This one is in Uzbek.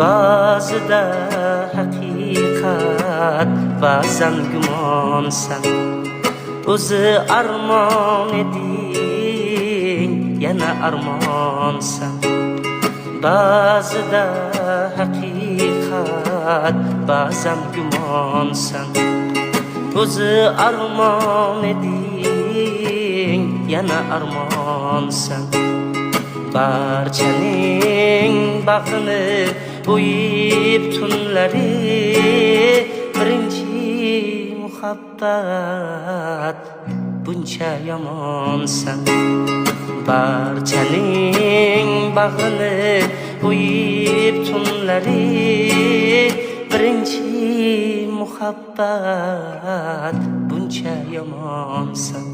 Ba'zida haqiqat, ba'zan gumonsan. O'zi armon eding, yana armonsan. Ba'zida haqiqat, ba'zan gumonsan. O'zi armon eding, yana armonsan. Barchaning baxtini o'yib tunlari, birinchi muhabbat buncha yomonsan. Barchaning baxtini o'yib tunlari, birinchi muhabbat buncha yomonsan.